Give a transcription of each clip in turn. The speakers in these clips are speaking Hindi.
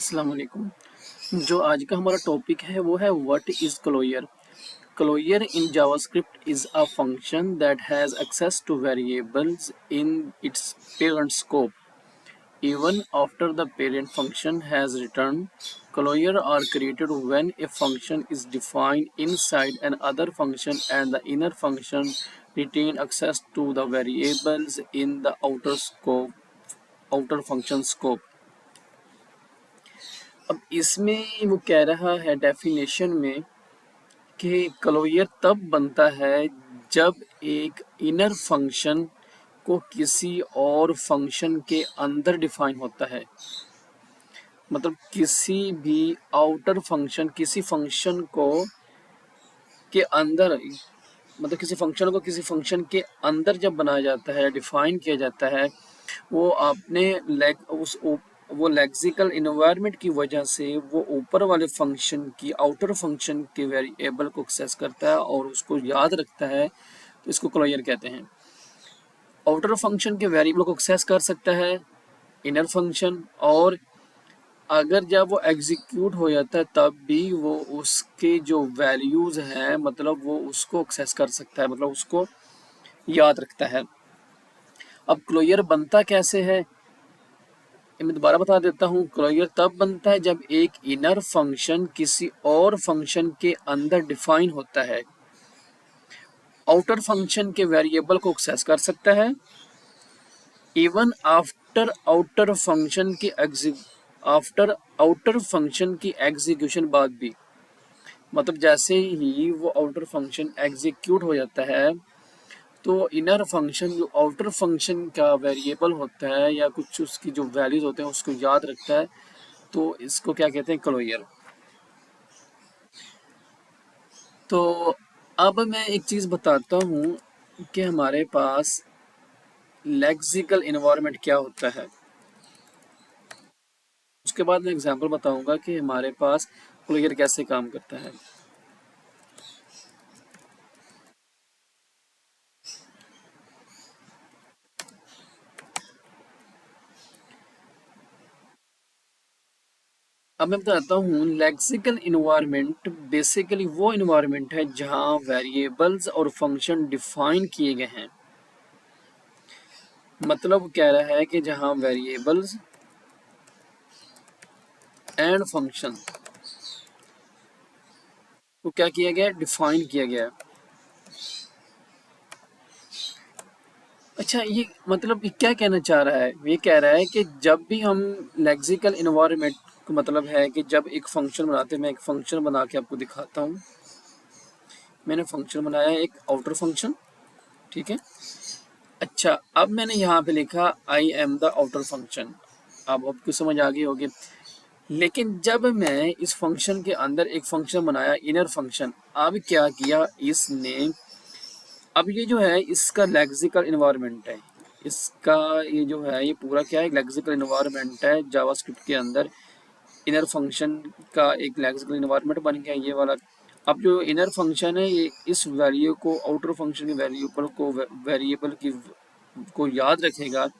अस्सलाम वालेकुम। जो आज का हमारा टॉपिक है वो है what is closure. Closure in JavaScript is a function that has access to variables in its parent scope even after the parent function has returned. Closure are created when a function is defined inside another function and the inner function retain access to the variables in the outer function scope. अब इसमें वो कह रहा है डेफिनेशन में कि क्लोजर तब बनता है जब एक इनर फंक्शन को किसी और फंक्शन के अंदर डिफाइन होता है। मतलब किसी भी आउटर फंक्शन किसी फंक्शन को के अंदर, मतलब किसी फंक्शन को किसी फंक्शन के अंदर जब बनाया जाता है, डिफाइन किया जाता है, वो आपने वो लेक्सिकल इन्वायरमेंट की वजह से वो ऊपर वाले फंक्शन की आउटर फंक्शन के वेरिएबल को एक्सेस करता है और उसको याद रखता है, तो इसको क्लोजर कहते हैं। आउटर फंक्शन के वेरिएबल को एक्सेस कर सकता है इनर फंक्शन, और अगर जब वो एग्जीक्यूट हो जाता है तब भी वो उसके जो वैल्यूज हैं, मतलब वो उसको एक्सेस कर सकता है, मतलब उसको याद रखता है। अब क्लोजर बनता कैसे है, मैं दोबारा बता देता हूँ। क्लोजर तब बनता है जब एक इनर फंक्शन किसी और फंक्शन के अंदर डिफाइन होता है, आउटर फंक्शन के वेरिएबल को एक्सेस कर सकता है, इवन आफ्टर आउटर फंक्शन की एग्जीक्यूशन बाद भी। मतलब जैसे ही वो आउटर फंक्शन एग्जीक्यूट हो जाता है तो इनर फंक्शन जो आउटर फंक्शन का वेरिएबल होता है या कुछ उसकी जो वैल्यूज होते हैं उसको याद रखता है, तो इसको क्या कहते हैं, क्लोजर। तो अब मैं एक चीज़ बताता हूँ कि हमारे पास लेक्सिकल इन्वायरमेंट क्या होता है। उसके बाद मैं एग्जांपल बताऊंगा कि हमारे पास क्लोजर कैसे काम करता है। अब मैं बताता हूँ, लेक्सिकल इन्वायरमेंट बेसिकली वो इन्वायरमेंट है जहाँ वेरिएबल्स और फंक्शन डिफाइन किए गए हैं। मतलब कह रहा है कि जहाँ वेरिएबल्स एंड फंक्शन को क्या किया गया है, डिफाइन किया गया है। अच्छा, ये मतलब ये क्या कहना चाह रहा है, ये कह रहा है कि जब भी हम लेक्सिकल इन्वायरमेंट का मतलब है कि जब एक फंक्शन बनाते हैं, मैं एक फंक्शन बना के आपको दिखाता हूँ। मैंने फंक्शन बनाया एक आउटर फंक्शन, ठीक है। अच्छा, अब मैंने यहाँ पे लिखा I am the outer function. अब आपको समझ आ गई होगी। लेकिन जब मैं इस फंक्शन के अंदर एक फंक्शन बनाया इनर फंक्शन, अब क्या किया इसने, अब ये जो है इसका लेक्सिकल इन्वायरमेंट है, इसका ये जो है ये पूरा क्या है, लेक्सिकल इन्वायरमेंट है जावास्क्रिप्ट के अंदर। इनर फंक्शन का एक लेक्सिकल इन्वायरमेंट बन गया ये वाला। अब जो इनर फंक्शन है ये इस वैल्यू को आउटर फंक्शन के वेरिएबल की को याद रखेगा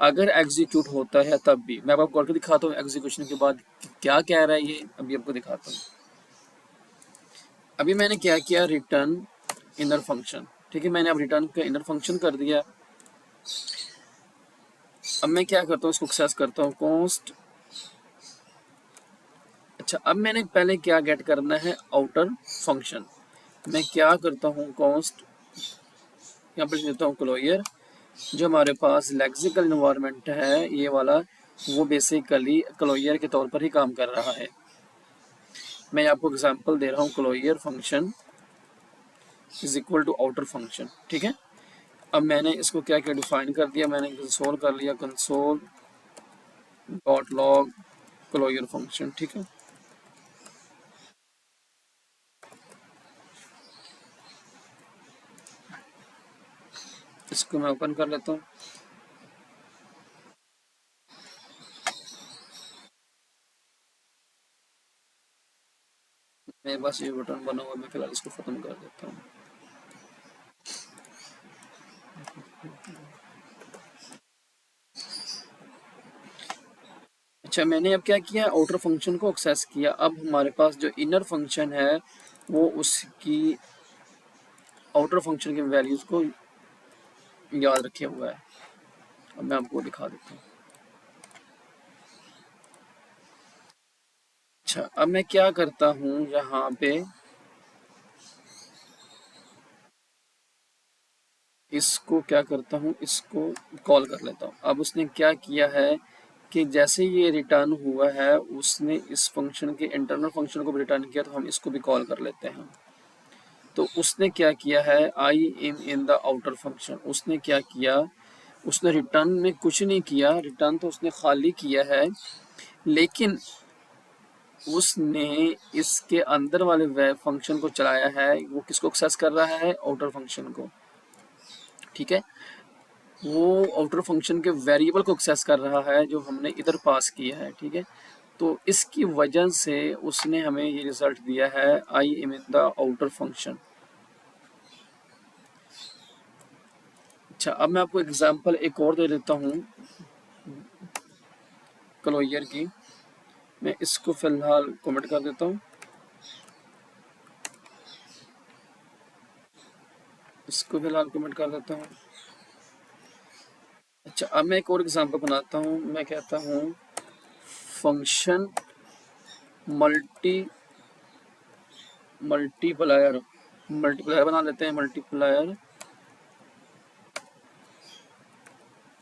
अगर एग्जीक्यूट होता है तब भी। मैं आपको करके दिखाता हूँ एग्जीक्यूशन के बाद क्या कह रहा है ये, अभी आपको दिखाता हूँ। अभी मैंने क्या किया, रिटर्न इनर फंक्शन, ठीक है। मैंने अब रिटर्न का इनर फंक्शन कर दिया। अब मैं क्या करता हूँ, इसको एक्सेस करता हूँ कॉन्स्ट। अच्छा, अब मैंने पहले क्या गेट करना है, आउटर फंक्शन। मैं क्या करता हूँ, कॉन्स्ट, यहाँ पर देता हूँ क्लोजर। जो हमारे पास लेक्सिकल इन्वायरमेंट है ये वाला, वो बेसिकली क्लोजर के तौर पर ही काम कर रहा है। मैं आपको एग्जांपल दे रहा हूँ, closure function is equal to outer function, ठीक है। अब मैंने इसको क्या क्या डिफाइन कर दिया, मैंने कंसोल कर लिया, console dot log closure function, ठीक है। इसको मैं ओपन कर लेता हूँ। मेरे पास ये बटन बना हुआ है, मैं फिलहाल इसको खत्म कर देता हूँ। अच्छा, मैंने अब क्या किया, आउटर फंक्शन को एक्सेस किया। अब हमारे पास जो इनर फंक्शन है वो उसकी आउटर फंक्शन की वैल्यूज को याद रखे हुआ है। अब मैं आपको दिखा देता हूँ। अच्छा, अब मैं क्या करता हूँ, यहाँ पे इसको क्या करता हूँ, इसको कॉल कर लेता हूँ। अब उसने क्या किया है कि जैसे ये रिटर्न हुआ है, उसने इस फंक्शन के इंटरनल फंक्शन को भी रिटर्न किया, तो हम इसको भी कॉल कर लेते हैं। तो उसने क्या किया है, आई am in the outer function, उसने क्या किया, उसने रिटर्न में कुछ नहीं किया, रिटर्न तो उसने खाली किया है, लेकिन उसने इसके अंदर वाले वेब फंक्शन को चलाया है। वो किसको एक्सेस कर रहा है, आउटर फंक्शन को। ठीक है, वो आउटर फंक्शन के वेरिएबल को एक्सेस कर रहा है जो हमने इधर पास किया है। ठीक है, तो इसकी वजह से उसने हमें ये रिजल्ट दिया है, आई am in the outer function. अच्छा, अब मैं आपको एग्जांपल एक और दे देता हूँ क्लोजर की। मैं इसको फिलहाल कमेंट कर देता हूँ, इसको फिलहाल कमेंट कर देता हूँ। अच्छा, अब मैं एक और एग्जांपल बनाता हूँ। मैं कहता हूँ फंक्शन मल्टी मल्टीप्लायर मल्टीप्लायर बना लेते हैं, मल्टीप्लायर।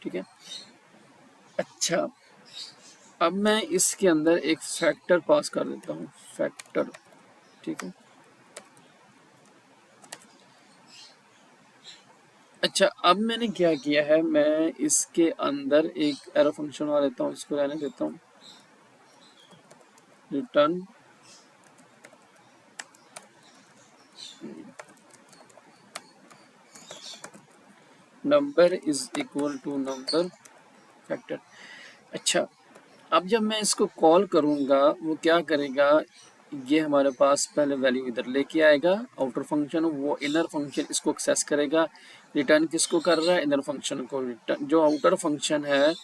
ठीक है, अच्छा, अब मैं इसके अंदर एक फैक्टर पास कर देता हूँ, फैक्टर। ठीक है, अच्छा, अब मैंने क्या किया है, मैं इसके अंदर एक एरो फंक्शन बना लेता हूँ, इसको रहने देता हूँ, return number is equal to number factor. अच्छा, अब जब मैं इसको कॉल करूँगा, वो क्या करेगा, ये हमारे पास पहले वैल्यू इधर लेके आएगा, आउटर फंक्शन, वो इनर फंक्शन इसको एक्सेस करेगा। रिटर्न किसको कर रहा है, इनर फंक्शन को। रिटर्न जो आउटर फंक्शन है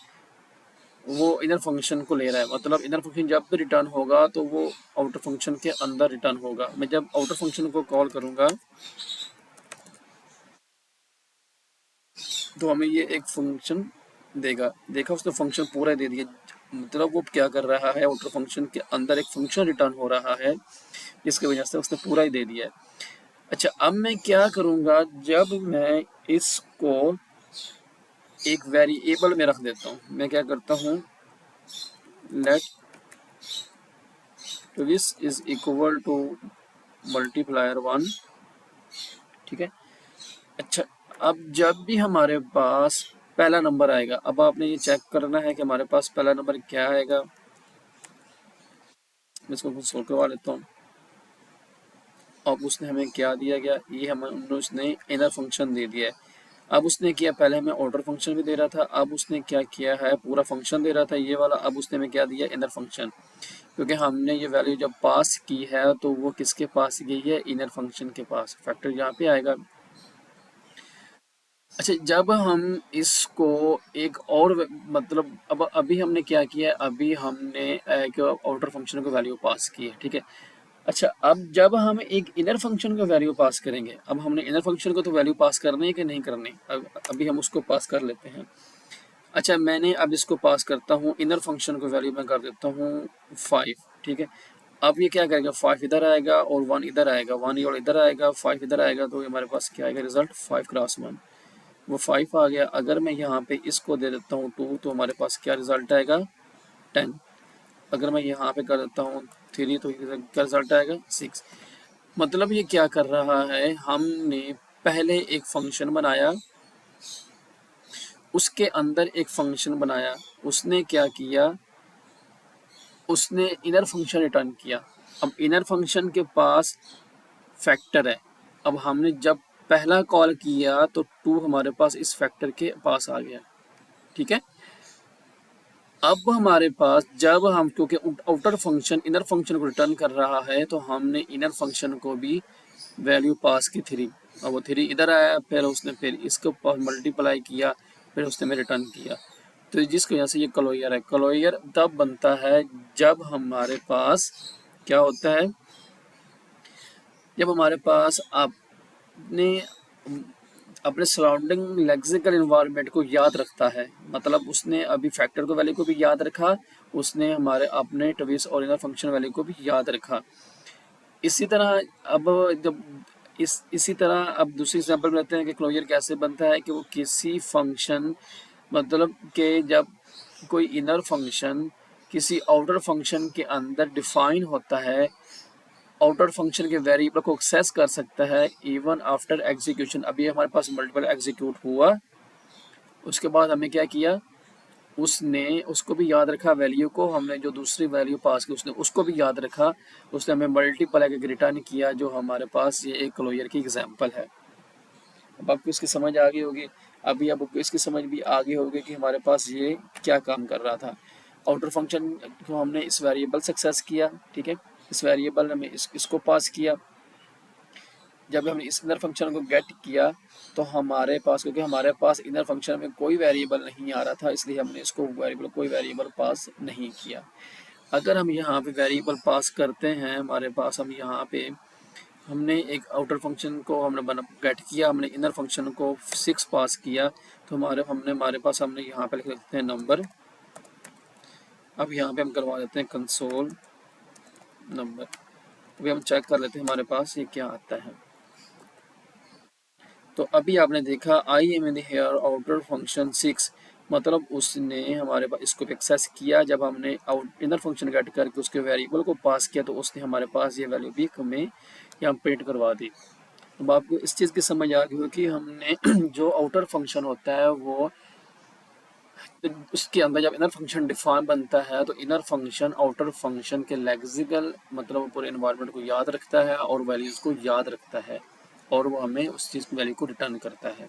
वो इनर फंक्शन को ले रहा है, मतलब इनर फंक्शन जब भी रिटर्न होगा तो वो आउटर फंक्शन के अंदर रिटर्न होगा। मैं जब आउटर फंक्शन को कॉल करूँगा तो हमें ये एक फंक्शन देगा। देखा, उसने फंक्शन पूरा दे दिया, मतलब वो क्या कर रहा है, आउटर फंक्शन के अंदर एक फंक्शन रिटर्न हो रहा है, जिसकी वजह से उसने पूरा ही दे दिया है। अच्छा, अब मैं क्या करूँगा, जब मैं इसको एक वेरिएबल में रख देता हूँ, मैं क्या करता हूँ, let twice is equal to multiplier one. ठीक है, अच्छा, अब जब भी हमारे पास पहला नंबर आएगा, अब आपने ये चेक करना है कि हमारे पास पहला नंबर क्या आएगा। मैं इसको सोल्व करवा लेता हूँ। अब उसने हमें क्या दिया गया, ये हमें उसने इनर फंक्शन दे दिया है। अब उसने किया, पहले हमें ऑर्डर फंक्शन भी दे रहा था, अब उसने क्या किया है, पूरा फंक्शन दे रहा था ये वाला, अब उसने हमें क्या दिया, इनर फंक्शन। क्योंकि हमने ये वैल्यू जब पास की है तो वो किसके पास गई है, इनर फंक्शन के पास, फैक्टर यहाँ पे आएगा। अच्छा, जब हम इसको एक और मतलब अब अभी हमने क्या किया है, अभी हमने एक आउटर फंक्शन को वैल्यू पास की है। ठीक है, अच्छा, अब जब हम एक इनर फंक्शन को वैल्यू पास करेंगे, अब हमने इनर फंक्शन को तो वैल्यू पास करनी है कि नहीं करनी, अब अभी हम उसको पास कर लेते हैं। अच्छा, मैंने अब इसको पास करता हूँ, इनर फंक्शन को वैल्यू मैं कर देता हूँ 5। ठीक है, अब ये क्या करेगा, 5 इधर आएगा और 1 इधर आएगा, 1 और इधर आएगा, 5 इधर आएगा, तो हमारे पास क्या आएगा रिजल्ट, 5 क्रॉस 1, वो 5 आ गया। अगर मैं यहाँ पे इसको दे देता हूँ 2, तो हमारे पास क्या रिजल्ट आएगा, 10। अगर मैं यहाँ पे कर देता हूँ 3, तो क्या रिजल्ट आएगा, 6। मतलब ये क्या कर रहा है, हमने पहले एक फंक्शन बनाया, उसके अंदर एक फंक्शन बनाया, उसने क्या किया, उसने इनर फंक्शन रिटर्न किया। अब इनर फंक्शन के पास फैक्टर है, अब हमने जब पहला कॉल किया तो 2 हमारे पास इस फैक्टर के पास आ गया। ठीक है, अब हमारे पास जब हम, क्योंकि आउटर फंक्शन इनर फंक्शन को रिटर्न कर रहा है, तो हमने इनर फंक्शन को भी वैल्यू पास की 3। अब वो 3 इधर आया, फिर उसने फिर इसके पास मल्टीप्लाई किया, फिर उसने में रिटर्न किया। तो जिसकी वजह से ये क्लोजर है। क्लोजर तब बनता है जब हमारे पास क्या होता है, जब हमारे पास अपने अपने सराउंडिंग लेक्सिकल इन्वायरमेंट को याद रखता है, मतलब उसने अभी फैक्टर को वैल्यू को भी याद रखा, उसने हमारे अपने ट्विस और इनर फंक्शन वैल्यू को भी याद रखा। इसी तरह अब जब इसी तरह अब दूसरी एग्जांपल में लेते हैं कि क्लोजर कैसे बनता है, कि वो किसी फंक्शन, मतलब कि जब कोई इनर फंक्शन किसी आउटर फंक्शन के अंदर डिफाइन होता है, आउटर फंक्शन के वेरिएबल को एक्सेस कर सकता है इवन आफ्टर एग्जीक्यूशन। अभी हमारे पास मल्टीपल एग्जीक्यूट हुआ, उसके बाद हमें क्या किया, उसने उसको भी याद रखा वैल्यू को, हमने जो दूसरी वैल्यू पास की उसने उसको भी याद रखा, उसने हमें मल्टीपल एक रिटर्न किया, जो हमारे पास ये एक क्लोजर की एग्जांपल है। अब आपको इसकी समझ आ गई होगी। अभी अब आपको इसकी समझ भी आ गई होगी कि हमारे पास ये क्या काम कर रहा था। आउटर फंक्शन को हमने इस वेरिएबल से एक्सेस किया, ठीक है, इस वेरिएबल ने हमें इसको पास किया। जब हमने इस इनर फंक्शन को गेट किया तो हमारे पास, क्योंकि हमारे पास इनर फंक्शन में कोई वेरिएबल नहीं आ रहा था, इसलिए हमने इसको कोई वेरिएबल पास नहीं किया। अगर हम यहाँ पे वेरिएबल पास करते हैं, हमारे पास हम यहाँ पे हमने एक आउटर फंक्शन को हमने गेट किया, हमने इनर फंक्शन को 6 पास किया, तो हमारे पास हमने यहाँ पे लिख सकते हैं नंबर। अब यहाँ पे हम करवा देते हैं कंसोल नंबर। अभी हम चेक कर लेते हैं हमारे पास ये क्या आता है। तो अभी आपने देखा I am in here outer function 6, मतलब उसने हमारे पास इसको एक्सेस किया। जब हमने आउट इनर फंक्शन गेट करके उसके वेरिएबल को पास किया तो उसने हमारे पास ये वैल्यू भी हमें यहाँ प्रिंट करवा दी। अब आपको इस चीज़ की समझ आ गई हो कि हमने जो आउटर फंक्शन होता है वो, उसके अंदर जब इनर फंक्शन डिफाइन बनता है तो इनर फंक्शन आउटर फंक्शन के लेक्सिकल मतलब पूरे इन्वायरमेंट को याद रखता है और वैल्यूज़ को याद रखता है, और वो हमें उस चीज़ की वैल्यू को रिटर्न करता है।